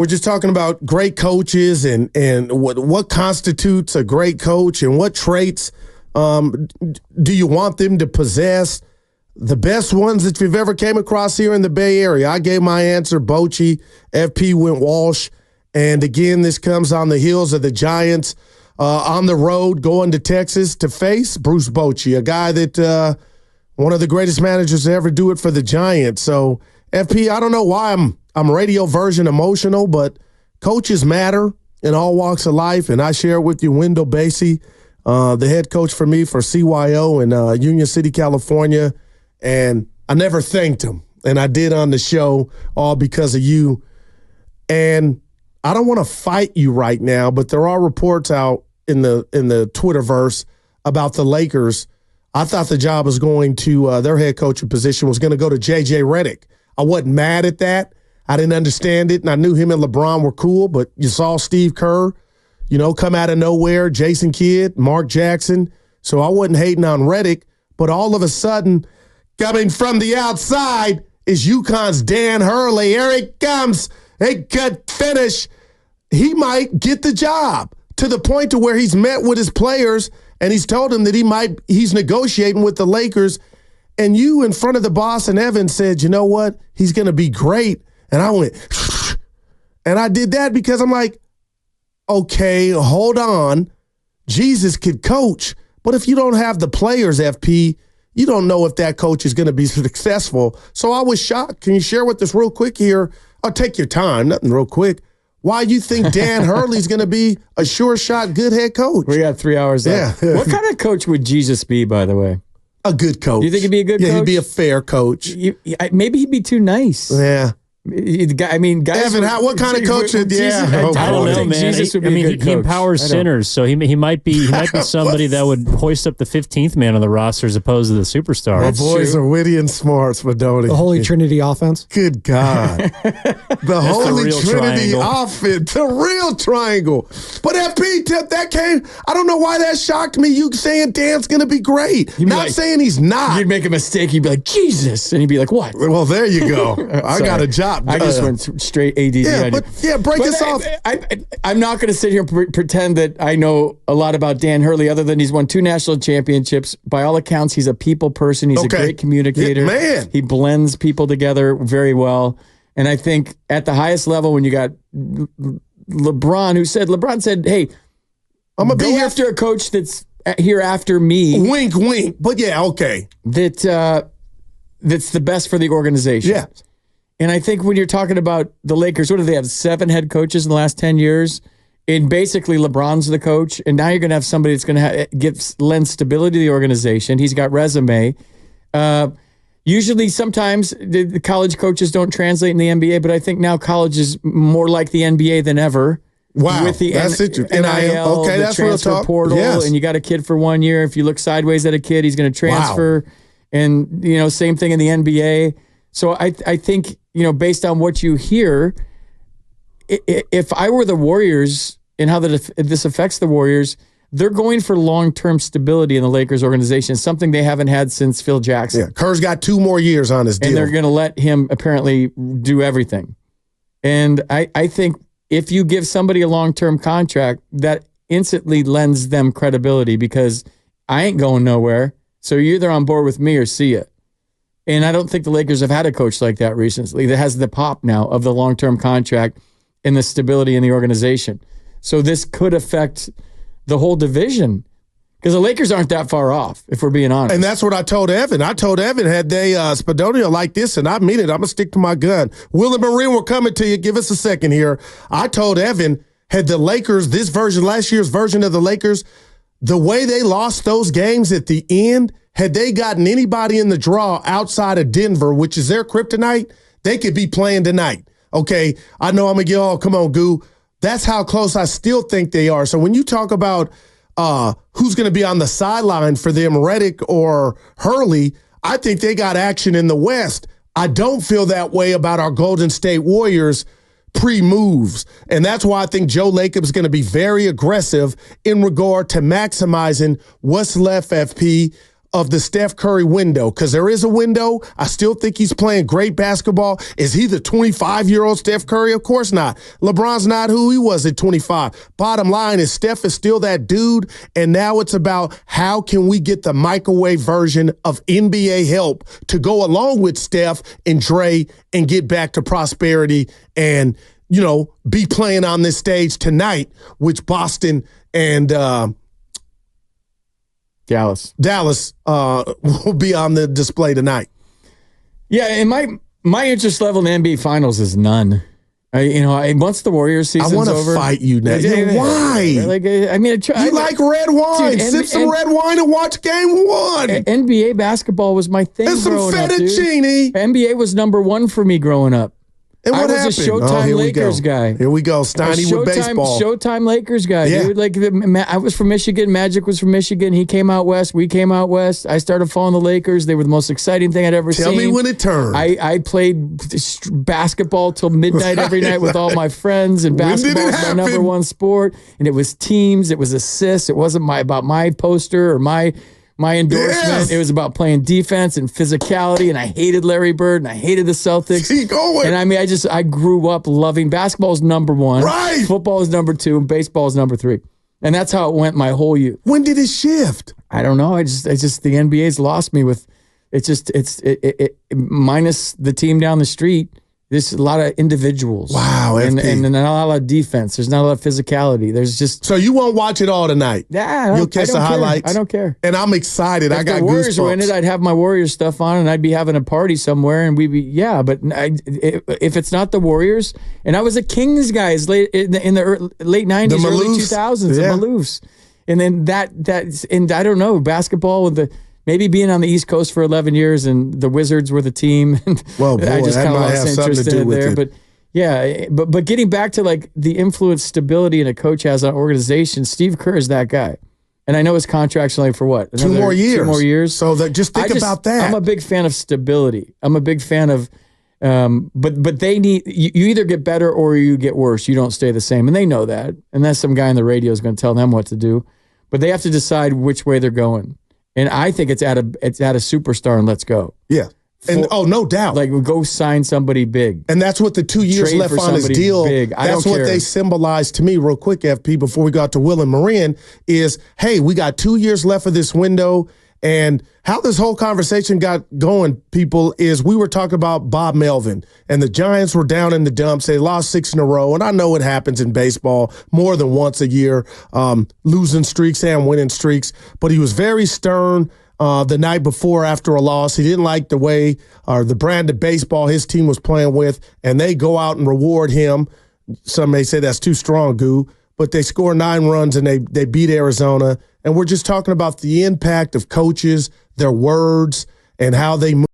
We're just talking about great coaches and what constitutes a great coach and what traits do you want them to possess. The best ones that you've ever came across here in the Bay Area. I gave my answer, Bochy. FP went Walsh. And again, this comes on the heels of the Giants on the road going to Texas to face Bruce Bochy, a guy that one of the greatest managers to ever do it for the Giants. So, FP, I don't know why I'm radio version emotional, but coaches matter in all walks of life, and I share with you Wendell Basie, the head coach for me for CYO in Union City, California, and I never thanked him, and I did on the show all because of you. And I don't want to fight you right now, but there are reports out in the Twitterverse about the Lakers. I thought the job was going to their head coaching position was going to go to J.J. Redick. I wasn't mad at that. I didn't understand it, and I knew him and LeBron were cool, but you saw Steve Kerr, come out of nowhere, Jason Kidd, Mark Jackson. So I wasn't hating on Redick, but all of a sudden, coming from the outside is UConn's Dan Hurley. Here he comes. A good finish. He might get the job to the point to where he's met with his players, and he's told them that he's negotiating with the Lakers. And you, in front of the boss and Evan, said, you know what? He's going to be great. And I went, and I did that because I'm like, okay, hold on. Jesus could coach. But if you don't have the players, FP, you don't know if that coach is going to be successful. So I was shocked. Can you share with us real quick here? I'll take your time, nothing real quick. Why you think Dan Hurley's going to be a sure shot good head coach? We got 3 hours left. Yeah. What kind of coach would Jesus be, by the way? A good coach. You think he'd be a good coach? Yeah, he'd be a fair coach. Maybe he'd be too nice. Yeah. I mean, guys. Evan, what kind of coach? I don't know, man. Jesus would be a good coach. He empowers sinners, so he might be somebody that would hoist up the 15th man on the roster as opposed to the superstar. My boys are witty and smart, Spadoni. The Holy Trinity offense. Good God, the Holy Trinity offense, the real triangle. But FP, that came. I don't know why that shocked me. You saying Dan's going to be great, not saying he's not. You'd make a mistake. You'd be like Jesus, and he'd be like, what? Well, there you go. I got a job. I just went straight ADD. Break us off. I'm not going to sit here and pretend that I know a lot about Dan Hurley other than he's won 2 national championships. By all accounts, he's a people person. He's a great communicator. Man. He blends people together very well. And I think at the highest level, when you got LeBron said, hey, I'm going to be after a coach that's here after me. Wink, wink. But yeah, okay. That's the best for the organization. Yeah. And I think when you're talking about the Lakers, what do they have? 7 head coaches in the last 10 years? And basically LeBron's the coach. And now you're going to have somebody that's going to lend stability to the organization. He's got resume. Usually sometimes the college coaches don't translate in the NBA, but I think now college is more like the NBA than ever. Wow. With the that's NIL, the that's transfer portal, and you got a kid for 1 year. If you look sideways at a kid, he's going to transfer. Wow. And, same thing in the NBA. So I think, based on what you hear, if I were the Warriors and how this affects the Warriors, they're going for long-term stability in the Lakers organization, something they haven't had since Phil Jackson. Yeah, Kerr's got 2 more years on his deal. And they're going to let him apparently do everything. And I think if you give somebody a long-term contract, that instantly lends them credibility because I ain't going nowhere. So you're either on board with me or see it. And I don't think the Lakers have had a coach like that recently that has the pop now of the long-term contract and the stability in the organization. So this could affect the whole division because the Lakers aren't that far off, if we're being honest. And that's what I told Evan. I told Evan, had they Spadonio like this, and I mean it, I'm going to stick to my gun. Will and Marine, we're coming to you. Give us a second here. I told Evan, had the Lakers, last year's version of the Lakers, the way they lost those games at the end, had they gotten anybody in the draw outside of Denver, which is their kryptonite, they could be playing tonight. Okay, I know I'm going to get come on, Goo. That's how close I still think they are. So when you talk about who's going to be on the sideline for them, Redick or Hurley, I think they got action in the West. I don't feel that way about our Golden State Warriors pre-moves. And that's why I think Joe Lacob's going to be very aggressive in regard to maximizing what's left, FP, of the Steph Curry window, because there is a window. I still think he's playing great basketball. Is he the 25-year-old Steph Curry? Of course not. LeBron's not who he was at 25. Bottom line is Steph is still that dude, and now it's about how can we get the microwave version of NBA help to go along with Steph and Dre and get back to prosperity and, you know, be playing on this stage tonight, which Boston and Dallas will be on the display tonight. Yeah, and my interest level in the NBA Finals is none. Once the Warriors season's over, I want to fight you now. Why? Like, you like red wine? Dude, Sip some red wine and watch game one. NBA basketball was my thing. And some fettuccine. NBA was number one for me growing up. And what I was a Showtime Lakers guy. Here we go. Steiny with baseball. Showtime Lakers guy, dude. Like, I was from Michigan. Magic was from Michigan. He came out west. We came out west. I started following the Lakers. They were the most exciting thing I'd ever seen. Tell me when it turned. I played basketball till midnight every night with all my friends, and basketball was my number one sport. And it was teams. It was assists. It wasn't about my poster or my endorsement. Yes. It was about playing defense and physicality, and I hated Larry Bird, and I hated the Celtics. Keep going. And I grew up loving basketball is number one. Right. Football is number two, and baseball is number three. And that's how it went my whole youth. When did it shift? I don't know. I just the NBA's lost me with it's minus the team down the street. There's a lot of individuals. Wow, and not a lot of defense. There's not a lot of physicality. There's just so you won't watch it all tonight. Yeah, you'll catch the highlights. I don't care. And I'm excited. If I got the Warriors goosebumps. were in it, I'd have my Warriors stuff on, and I'd be having a party somewhere, and we'd be But if it's not the Warriors, and I was a Kings guy in the late '90s, early 2000s, the Maloofs, and then and I don't know basketball with maybe being on the East Coast for 11 years and the Wizards were the team. Well, boy, I just kind of lost interest in it there. It. But yeah, but getting back to like the influence, stability, and a coach has on organization, Steve Kerr is that guy. And I know his contract's only for what? 2 more years. 2 more years. So just think about that. I'm a big fan of stability. I'm a big fan of, but they need, you either get better or you get worse. You don't stay the same. And they know that. And that's some guy on the radio is going to tell them what to do. But they have to decide which way they're going. And I think it's at a superstar and let's go. Yeah. And no doubt. Like go sign somebody big. And that's what the 2 years left on his deal. That's what they symbolize to me real quick, FP, before we got to Will and Marin, is, hey, we got 2 years left of this window. And how this whole conversation got going, people, is we were talking about Bob Melvin, and the Giants were down in the dumps. They lost 6 in a row, and I know it happens in baseball more than once a year, losing streaks and winning streaks. But he was very stern the night before after a loss. He didn't like the way or the brand of baseball his team was playing with, and they go out and reward him. Some may say that's too strong, Goo, but they score 9 runs and they beat Arizona. And we're just talking about the impact of coaches, their words, and how they move.